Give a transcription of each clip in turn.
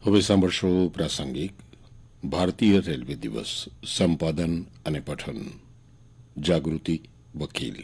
હવે સાંભળશો પ્રાસંગિક ભારતીય રેલવે દિવસ સંપાદન અને પઠન જાગૃતિ વકીલ.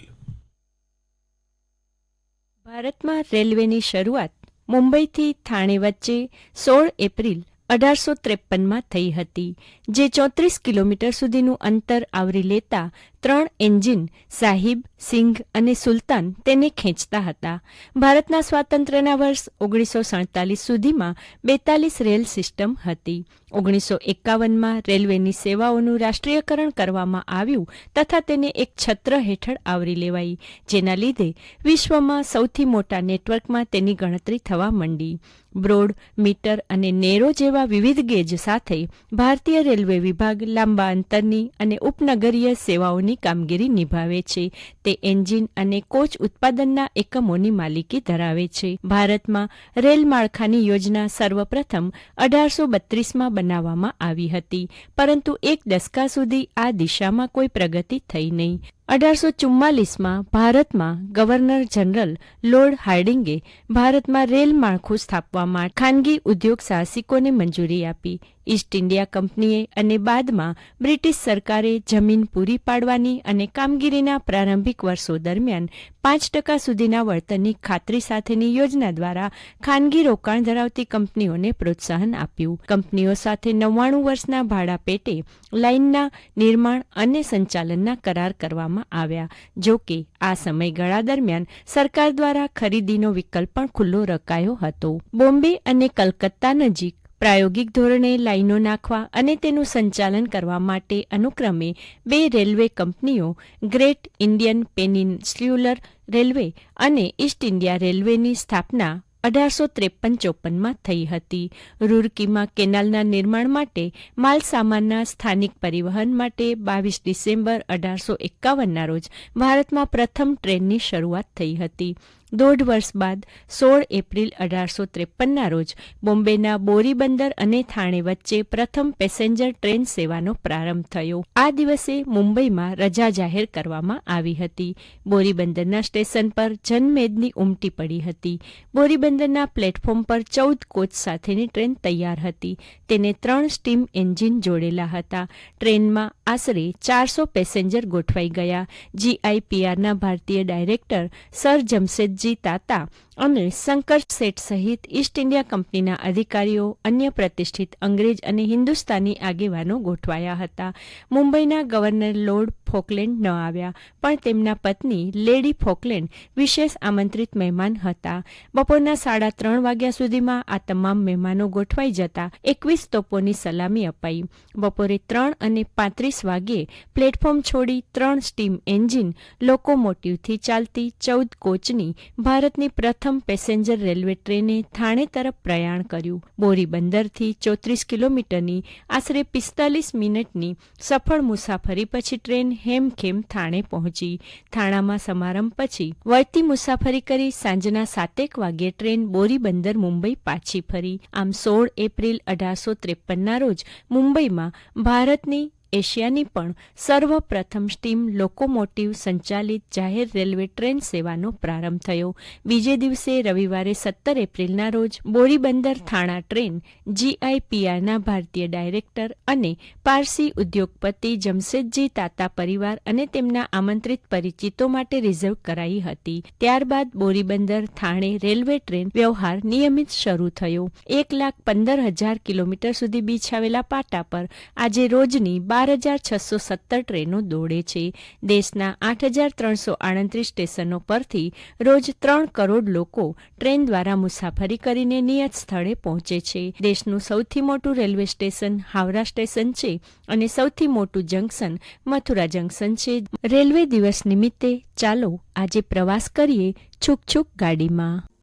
ભારતમાં રેલવેની શરૂઆત મુંબઈથી થાણે વચ્ચે 16 એપ્રિલ 1853માં થઈ હતી, જે 34 કિલોમીટર સુધીનું અંતર આવરી લેતા 3 એન્જિન સાહિબ, સિંઘ અને સુલતાન તેને ખેંચતા હતા. ભારતના સ્વાતંત્ર્યના વર્ષ 1947 સુધીમાં 42 રેલ સિસ્ટમ હતી. 1951માં રેલવેની સેવાઓનું રાષ્ટ્રીયકરણ કરવામાં આવ્યું તથા તેને એક છત્ર હેઠળ આવરી લેવાઈ, જેના લીધે વિશ્વમાં સૌથી મોટા નેટવર્કમાં તેની ગણતરી થવા માંડી. બ્રોડ, મીટર અને નેરો જેવા વિવિધ ગેજ સાથે ભારતીય રેલવે વિભાગ લાંબા અંતરની અને ઉપનગરીય સેવાઓની કામગીરી નિભાવે છે. તે એન્જિન અને કોચ ઉત્પાદનના એકમોની માલિકી ધરાવે છે. ભારતમાં રેલ માળખાની યોજના સર્વપ્રથમ 1832માં બનાવવામાં આવી હતી, પરંતુ એક દશકા સુધી આ દિશામાં કોઈ પ્રગતિ થઈ નહીં. 1844માં ભારતમાં ગવર્નર જનરલ લોર્ડ હાર્ડિંગે ભારતમાં રેલ માળખું સ્થાપવા માટે ખાનગી ઉદ્યોગ સાહસિકોને મંજૂરી આપી. ઈસ્ટ ઇન્ડિયા કંપનીએ અને બાદમાં બ્રિટિશ સરકારે જમીન પૂરી પાડવાની અને કામગીરીના પ્રારંભિક વર્ષો દરમિયાન 5% સુધીના વળતરની ખાતરી સાથેની યોજના દ્વારા ખાનગી રોકાણ ધરાવતી કંપનીઓને પ્રોત્સાહન આપ્યું. કંપનીઓ સાથે 99 વર્ષના ભાડા પેટે લાઇનના નિર્માણ અને સંચાલનના કરાર કરવામાં આવ્યા. જો કે આ સમયગાળા દરમિયાન સરકાર દ્વારા ખરીદીનો વિકલ્પ પણ ખુલ્લો રખાયો હતો. બોમ્બે અને કલકત્તા નજીક પ્રાયોગિક ધોરણે લાઇનો નાખવા અને તેનું સંચાલન કરવા માટે અનુક્રમે 2 રેલવે કંપનીઓ ગ્રેટ ઇન્ડિયન પેનિન્સ્યુલર રેલવે અને ઈસ્ટ ઇન્ડિયા રેલવેની સ્થાપના 1853-54માં થઈ હતી. રૂરકીમાં કેનાલના નિર્માણ માટે માલ સામાનના સ્થાનિક પરિવહન માટે 22 ડિસેમ્બર 1851ના રોજ ભારતમાં પ્રથમ ટ્રેનની શરૂઆત થઈ હતી. 1.5 વર્ષ બાદ 16 એપ્રિલ 1853ના રોજ બોમ્બેના બોરી બંદર અને થાણે વચ્ચે પ્રથમ પેસેન્જર ટ્રેન સેવાનો પ્રારંભ થયો. આ દિવસે મુંબઈમાં રજા જાહેર કરવામાં આવી હતી. બોરી બંદરના સ્ટેશન પર જનમેદની ઉમટી પડી હતી. બોરી બંદરના પ્લેટફોર્મ પર 14 કોચ સાથેની ટ્રેન તૈયાર હતી. તેને 3 સ્ટીમ એન્જિન જોડેલા હતા. ટ્રેનમાં આશરે 400 પેસેન્જર ગોઠવાઈ ગયા. GIPRના ભારતીય ડાયરેક્ટર સર જમશેદજી તાતા અને શંકર શેઠ સહિત ઈસ્ટ ઇન્ડિયા કંપનીના અધિકારીઓ, અન્ય પ્રતિષ્ઠિત અંગ્રેજ અને હિન્દુસ્તાની આગેવાનો ગોઠવાયા હતા. મુંબઈના ગવર્નર લોર્ડ ફોકલેન્ડ ન આવ્યા, પણ તેમના પત્ની લેડી ફોકલેન્ડ વિશેષ આમંત્રિત મહેમાન હતા. બપોરના 3:30 વાગ્યા સુધીમાં આ તમામ મહેમાનો ગોઠવાઈ જતા 21 તોપોની સલામી અપાઈ. બપોરે 3:35 વાગ્યે પ્લેટફોર્મ છોડી 3 સ્ટીમ એન્જિન લોકોમોટિવથી ચાલતી 14 કોચની ભારતની પ્રથમ પેસેન્જર રેલવે ટ્રેને થાણે તરફ પ્રયાણ કર્યું. બોરી બંદરથી 34 કિલોમીટરની આશરે 45 મિનિટની સફળ મુસાફરી પછી ટ્રેન હેમખેમ થાણે પહોંચી. થાણામાં સમારંભ પછી વળતી મુસાફરી કરી સાંજના 7 વાગ્યે ટ્રેન બોરી બંદર મુંબઈ પાછી ફરી. આમ 16 એપ્રિલ 1853ના રોજ મુંબઈમાં ભારતની એશિયાની પણ સર્વપ્રથમ સ્ટીમ લોકોમોટિવ સંચાલિત જાહેર રેલવે ટ્રેન સેવાનો પ્રારંભ થયો. બીજે દિવસે રવિવારે 17 એપ્રિલના રોજ બોરીબંદર થાણા ટ્રેન GIPRના ભારતીય ડાયરેક્ટર અને પારસી ઉદ્યોગપતિ જમશેદજી તાતા પરિવાર અને તેમના આમંત્રિત પરિચિતો માટે રિઝર્વ કરાઈ હતી. ત્યારબાદ બોરીબંદર થાણે રેલવે ટ્રેન વ્યવહાર નિયમિત શરૂ થયો. 1,15,000 કિલોમીટર સુધી બિછાવેલા પાટા પર આજે રોજની 12,617 ટ્રેનો દોડે છે. દેશના 8,338 સ્ટેશનો પરથી રોજ 3 કરોડ લોકો ટ્રેન દ્વારા મુસાફરી કરીને નિયત સ્થળે પહોંચે છે. દેશનું સૌથી મોટું રેલવે સ્ટેશન હાવરા સ્ટેશન છે અને સૌથી મોટું જંકશન મથુરા જંકશન છે. રેલવે દિવસ નિમિત્તે ચાલો આજે પ્રવાસ કરીએ છૂક છૂક ગાડીમાં.